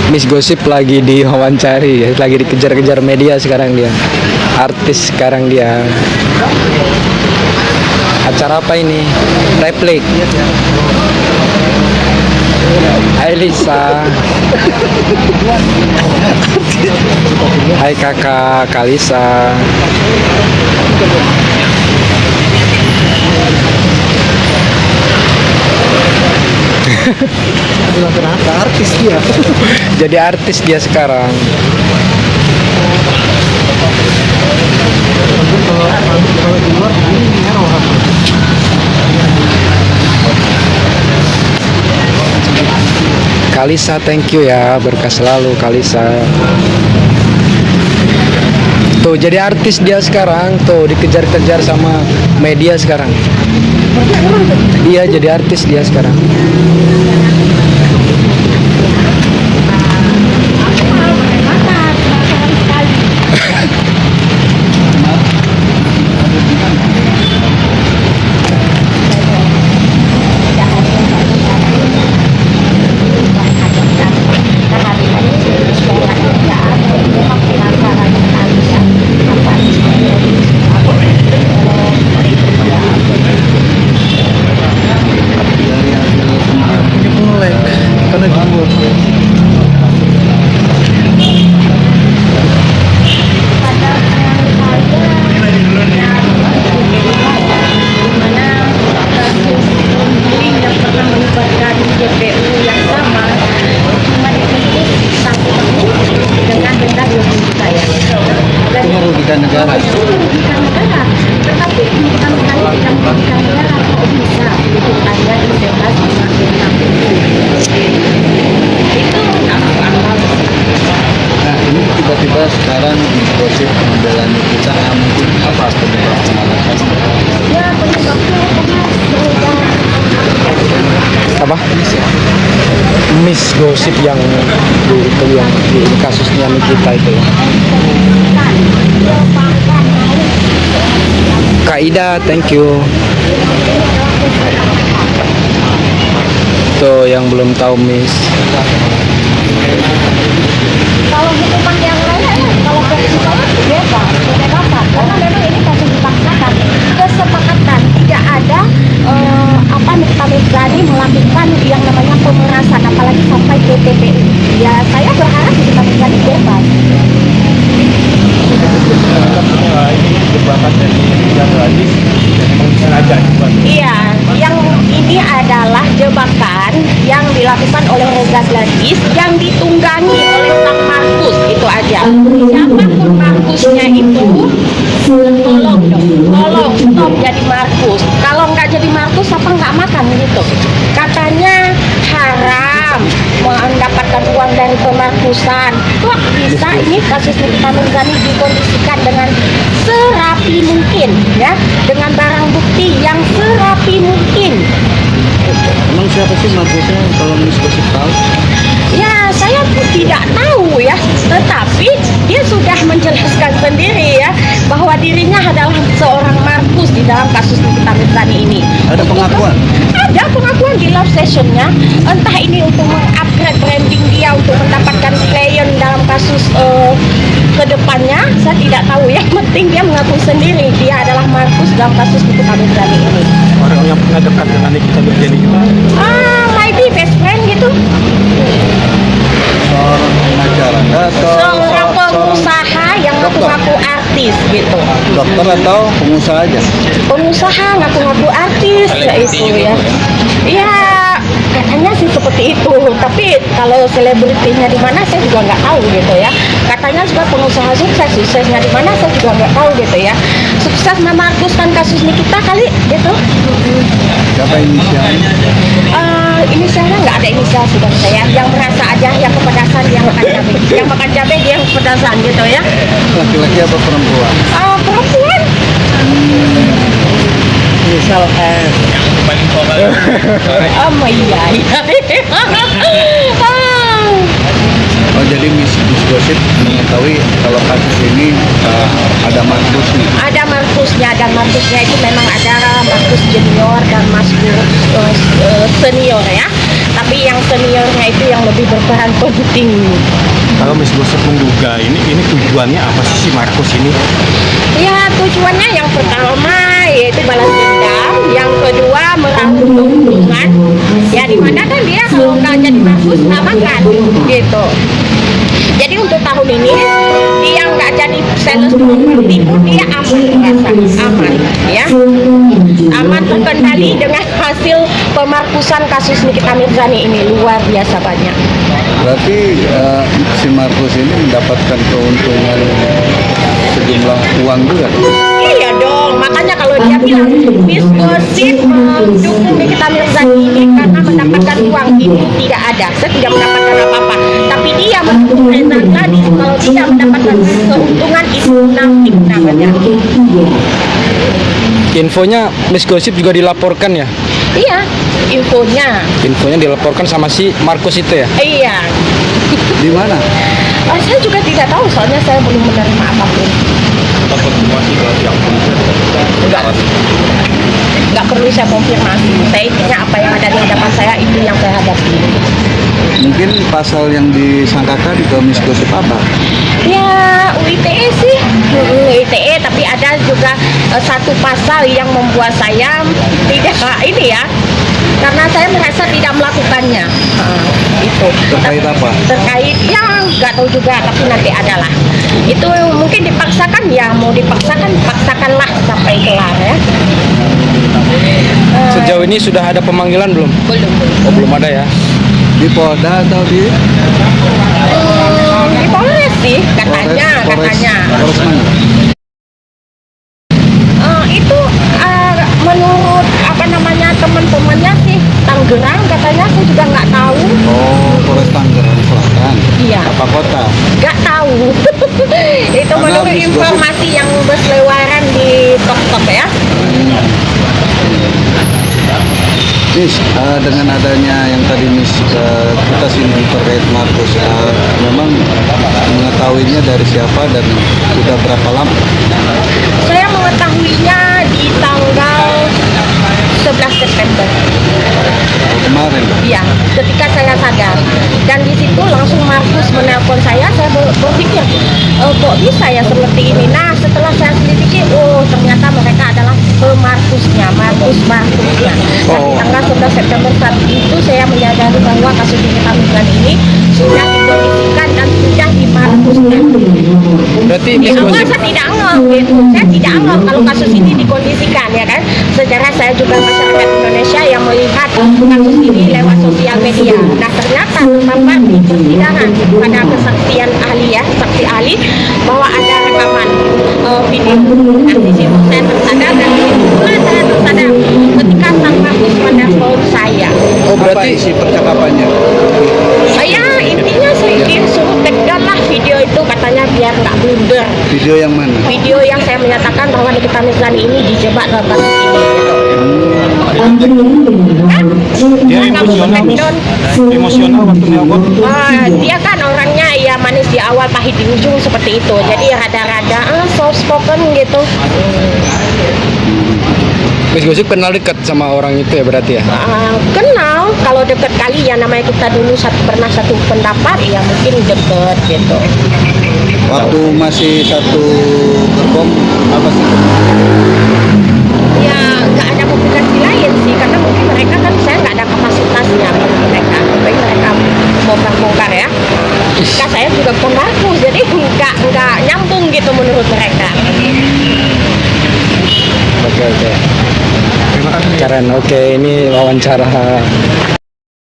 Miss Gosip lagi diwawancari, lagi dikejar-kejar media sekarang dia. Artis sekarang dia. Acara apa ini? Replik. Hai Lisa. Hai kakak Kalisa. Ternyata artis dia. Jadi artis dia sekarang. Kalau di luar ini merah. Kalisa, thank you ya, berkah selalu Kalisa. Tuh jadi artis dia sekarang, tuh dikejar-kejar sama media sekarang. Iya jadi artis dia sekarang. Karena di luar. Itu merugikan negara. Tetapi bukan sekali tidak merugikan negara, kok bisa begitu Anda dibebas melakukan itu Nah ini tiba-tiba sekarang Gosip membela Nikita, mungkin apa penyebab alasan? ya penyebabnya Apa? Miss Gosip yang itu yang di kasusnya Nikita itu. Kak Ida, thank you. Tuh yang belum tahu Miss. kalau hukuman yang lain kalau versi saya bebas kebebasan karena memang ini kasus dipaksakan kesepakatan tidak ada Nikita Mirzani melakukan yang namanya pemerasan apalagi sampai ke TPU ya saya berharap Nikita Mirzani bebas. Ini jebakan dari yang Aziz dan memang sengaja dibuat. Iya, yang ini adalah jebakan yang dilakukan oleh Reza Gladys yang ditunggangi oleh Sang Markus, itu aja. Siapapun Markusnya itu, tolong dong, tolong stop jadi Markus. Kalau nggak jadi Markus, apa nggak makan gitu? Katanya haram mendapatkan uang dari pemarkusan. Kok bisa ini kasus Nikita Mirzani dikondisikan dengan serapi mungkin, ya, dengan barang bukti yang serapi mungkin. Emang siapa sih Markusnya kalau Miss Gosip tahu? Ya, saya pun tidak tahu ya, tetapi dia sudah menjelaskan sendiri ya bahwa dirinya adalah seorang Markus di dalam kasus Nikita Mirzani ini. Ada pengakuan? Ada pengakuan di live sessionnya, entah ini untuk mengupgrade branding dia untuk mendapatkan klien dalam kasus kedepannya, saya tidak tahu. Yang penting dia mengakui sendiri dia adalah Markus dalam kasus Nikita Mirzani ini. Orang yang pernah dekat dengan Nikita Mirzani itu Maybe best friend gitu. seorang pengacara atau Seorang pengusaha yang ngaku-ngaku artis gitu. dokter atau pengusaha aja? Pengusaha ngaku-ngaku artis ya itu ya. Iya, katanya sih seperti itu. Tapi kalau selebritinya di mana saya juga nggak tahu gitu ya. Katanya sebagai pengusaha sukses, suksesnya di mana saya juga nggak tahu gitu ya. Sukses memarkuskan kasus Nikita kali gitu. Siapa inisialnya? Inisialnya nggak ada inisial sudah saya. Yang merasa aja yang kepedasan dia makan cabai. Yang makan cabai dia yang kepedasan gitu ya. Laki-laki apa perempuan? Perempuan. Inisial S. Iya. Oh jadi Miss Gosip mengetahui kalau kasus ini ada Markus nih. Ada Markusnya, dan Markusnya itu memang ada Markus junior dan Markus senior ya. Tapi yang seniornya itu yang lebih berperan penting. Kalau Miss Gosip menduga ini tujuannya apa sih si Markus ini? Ya, tujuannya yang pertama yaitu balas dendam, yang kedua meraup keuntungan. Ya, dimana kan dia kalau nggak jadi Markus nggak makan gitu. Jadi untuk tahun ini dia nggak jadi sales properti pun dia aman, merasa aman, ya, aman terkendali dengan hasil pemarkusan kasus Nikita Mirzani ini luar biasa banyak. Berarti si Markus ini mendapatkan keuntungan sejumlah uang juga. Iya dong, makanya kalau dia bilang Miss Gosip mendukung Nikita Mirzani ini karena mendapatkan uang, itu tidak ada. Saya tidak mendapatkan apa-apa. Tapi dia mendukung Reza Gladys, kalau tidak mendapatkan keuntungan itu munafik namanya. Infonya Miss Gosip juga dilaporkan ya? Iya, infonya. Infonya dilaporkan sama si Markus itu ya? Iya. Di mana? Saya juga tidak tahu, soalnya saya belum menerima apapun. Nggak perlu saya konfirmasi. Saya intinya apa yang ada di hadapan saya itu yang saya hadapi. Mungkin pasal yang disangkakan ke Miss Gosip apa? Ya, UITE sih, UITE, tapi ada juga satu pasal yang membuat saya tidak ini ya, karena saya merasa tidak melakukannya. Itu Terkait apa? terkait ya nggak tahu juga, tapi nanti adalah itu mungkin dipaksakan, ya mau dipaksakan paksakanlah sampai kelar ya. Sejauh ini sudah ada pemanggilan belum? Belum. Oh, belum ada ya? Di Polda atau di Di Polres sih katanya. Polres mana? Itu menurut apa namanya teman-temannya sih Tangerang katanya, saya juga nggak tahu. Oh, Polres Tangerang Selatan. Iya. Apa kota? Nggak tahu. Itu Karena menurut Miss informasi yang berseliweran di TikTok ya. Miss, dengan adanya yang tadi Miss kita singgung terkait Markus, memang mengetahuinya dari siapa dan sudah berapa lama? Saya mengetahuinya di tanggal 11 September. Kemarin. Iya, ketika saya sadar, dan di situ langsung Markus menelpon saya berpikir, kok bisa ya seperti ini. Nah, setelah saya selidiki, oh ternyata mereka adalah pemarkusnya, Markusnya. Dan di tanggal 11 September saat itu saya menyadari bahwa kasus Nikita Mirzani ini sudah dikondisikan dan sudah dimarkuskan. Berarti Di Miss awal Gosip saya tidak ngeh gitu, saya tidak ngeh kalau kasus ini dikondisikan ya kan. Sejarah saya juga masyarakat Indonesia yang melihat kasus ini lewat sosial media. Nah ternyata terdapat di persidangan pada kesaksian ahli ya, saksi ahli, bahwa ada rekaman video. Nah di situ saya tersadar, dan di situ pula saya tersadar ketika sang Markus menelpon saya. Oh, Apa berarti isi percakapannya? Saya intinya saya suruh tegarlah video itu, katanya biar nggak blunder. Video yang mana? Video yang saya menyatakan bahwa Nikita Mirzani ini dijebak dalam kasus ini gitu. Dia Nah, kamu emosional, Miss. backdown. Emosional waktu nelpon. Dia kan orangnya ya manis di awal, pahit di ujung seperti itu. Jadi rada-rada soft spoken gitu. Miss Gosip kenal dekat sama orang itu ya berarti ya? Kenal, kalau deket kali ya, namanya kita dulu pernah satu pendapat, ya mungkin deket gitu. Waktu masih satu gerbong apa sih? Ya nggak ada komunikasi lain sih, karena mungkin mereka kan, saya nggak ada kapasitasnya bagi mereka. Baik mereka bongkar-bongkar ya. Nah, saya juga bukan bagus, jadi nggak nyambung gitu menurut mereka. Oke. Terima kasih. Keren. Oke, ini wawancara